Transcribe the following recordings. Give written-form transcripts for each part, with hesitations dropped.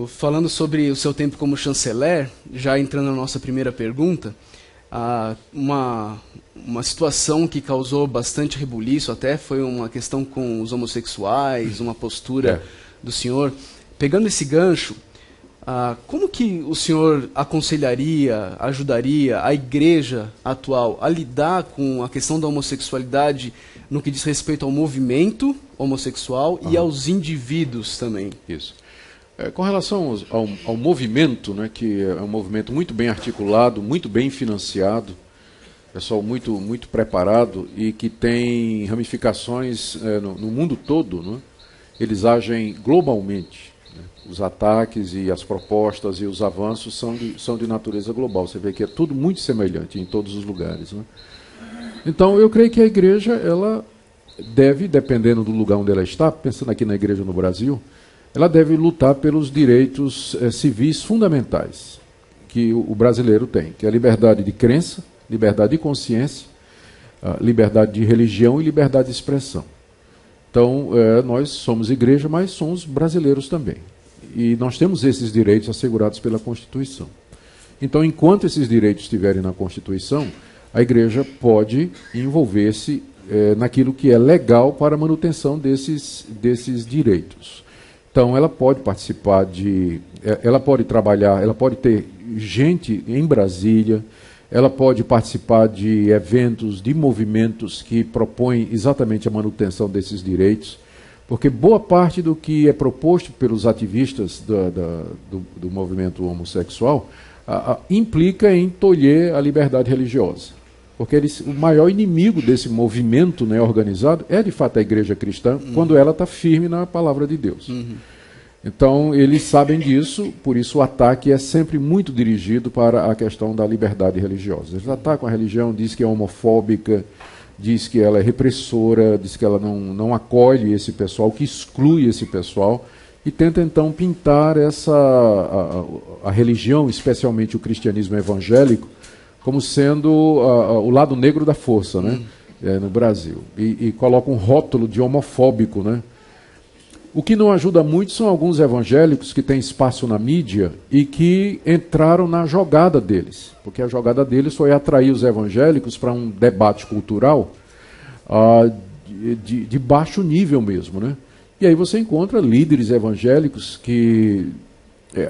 falando sobre o seu tempo como chanceler, já entrando na nossa primeira pergunta, uma situação que causou bastante rebuliço até foi uma questão com os homossexuais, uma postura do senhor. Pegando esse gancho, como que o senhor aconselharia, ajudaria a igreja atual a lidar com a questão da homossexualidade no que diz respeito ao movimento homossexual e aos indivíduos também? Isso. Com relação ao movimento, né, que é um movimento muito bem articulado, muito bem financiado, pessoal muito preparado e que tem ramificações no mundo todo, né? Eles agem globalmente. Né? Os ataques e as propostas e os avanços são de natureza global. Você vê que é tudo muito semelhante em todos os lugares. Né? Então, eu creio que a igreja, ela deve, dependendo do lugar onde ela está, pensando aqui na igreja no Brasil, ela deve lutar pelos direitos civis fundamentais que o brasileiro tem, que é a liberdade de crença, liberdade de consciência, liberdade de religião e liberdade de expressão. Então, nós somos igreja, mas somos brasileiros também. E nós temos esses direitos assegurados pela Constituição. Então, enquanto esses direitos estiverem na Constituição, a igreja pode envolver-se naquilo que é legal para a manutenção desses direitos. Então, ela pode participar ela pode trabalhar, ela pode ter gente em Brasília, ela pode participar de eventos, de movimentos que propõem exatamente a manutenção desses direitos, porque boa parte do que é proposto pelos ativistas do movimento homossexual implica em tolher a liberdade religiosa. Porque o maior inimigo desse movimento, né, organizado é, de fato, a igreja cristã, quando ela está firme na palavra de Deus. Então, eles sabem disso, por isso o ataque é sempre muito dirigido para a questão da liberdade religiosa. Eles atacam a religião, diz que é homofóbica, diz que ela é repressora, diz que ela não acolhe esse pessoal, que exclui esse pessoal, e tenta, então, pintar a religião, especialmente o cristianismo evangélico, como sendo o lado negro da força, né? No Brasil. E coloca um rótulo de homofóbico, né? O que não ajuda muito são alguns evangélicos que têm espaço na mídia e que entraram na jogada deles. Porque a jogada deles foi atrair os evangélicos para um debate cultural de baixo nível mesmo, né? E aí você encontra líderes evangélicos que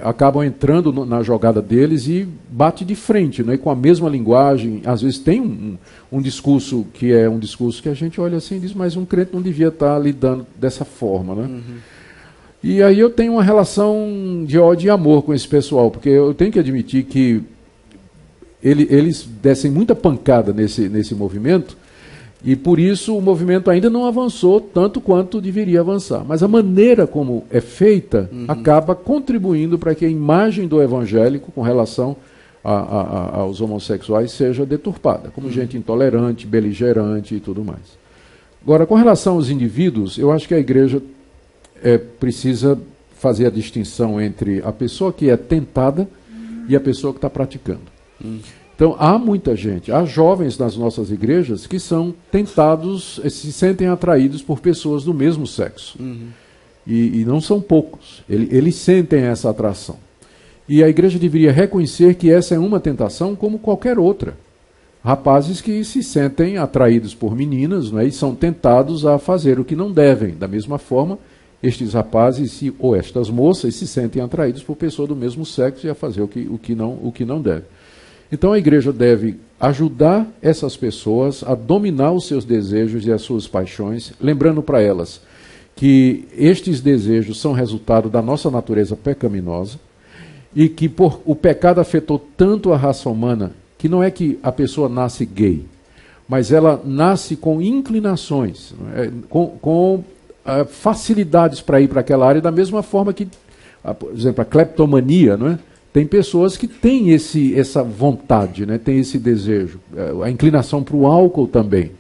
acabam entrando na jogada deles e bate de frente, né? Com a mesma linguagem. Às vezes tem um discurso que é um discurso que a gente olha assim e diz, mas um crente não devia estar lidando dessa forma, né? E aí eu tenho uma relação de ódio e amor com esse pessoal, porque eu tenho que admitir que eles descem muita pancada nesse movimento, e por isso o movimento ainda não avançou tanto quanto deveria avançar. Mas a maneira como é feita acaba contribuindo para que a imagem do evangélico com relação aos homossexuais seja deturpada, como gente intolerante, beligerante e tudo mais. Agora, com relação aos indivíduos, eu acho que a igreja precisa fazer a distinção entre a pessoa que é tentada e a pessoa que está praticando. Então, há muita gente, há jovens nas nossas igrejas que são tentados, se sentem atraídos por pessoas do mesmo sexo. E não são poucos. Eles sentem essa atração. E a igreja deveria reconhecer que essa é uma tentação como qualquer outra. Rapazes que se sentem atraídos por meninas, né, e são tentados a fazer o que não devem. Da mesma forma, estes rapazes ou estas moças se sentem atraídos por pessoas do mesmo sexo e a fazer o que não deve. Então a igreja deve ajudar essas pessoas a dominar os seus desejos e as suas paixões, lembrando para elas que estes desejos são resultado da nossa natureza pecaminosa e que o pecado afetou tanto a raça humana que não é que a pessoa nasce gay, mas ela nasce com inclinações, com facilidades para ir para aquela área, da mesma forma que, por exemplo, a cleptomania, não é? Tem pessoas que têm essa vontade, né? Tem esse desejo, a inclinação para o álcool também.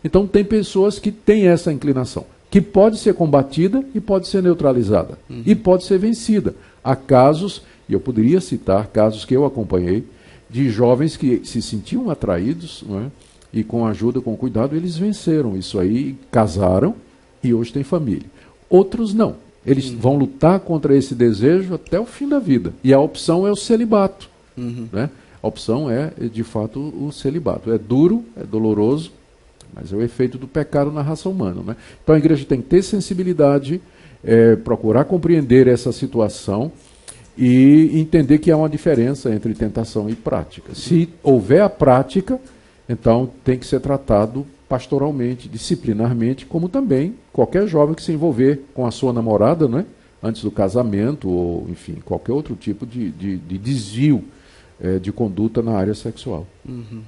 Então tem pessoas que têm essa inclinação, que pode ser combatida e pode ser neutralizada, e pode ser vencida. Há casos, e eu poderia citar casos que eu acompanhei, de jovens que se sentiam atraídos, não é? E com ajuda, com cuidado, eles venceram isso aí, casaram e hoje têm família. Outros não. Eles vão lutar contra esse desejo até o fim da vida. E a opção é o celibato. Né? A opção é, de fato, o celibato. É duro, é doloroso, mas é o efeito do pecado na raça humana. Né? Então a igreja tem que ter sensibilidade, procurar compreender essa situação e entender que há uma diferença entre tentação e prática. Se houver a prática, então tem que ser tratado pastoralmente, disciplinarmente, como também qualquer jovem que se envolver com a sua namorada, né, antes do casamento, ou enfim, qualquer outro tipo de desvio de conduta na área sexual. Uhum.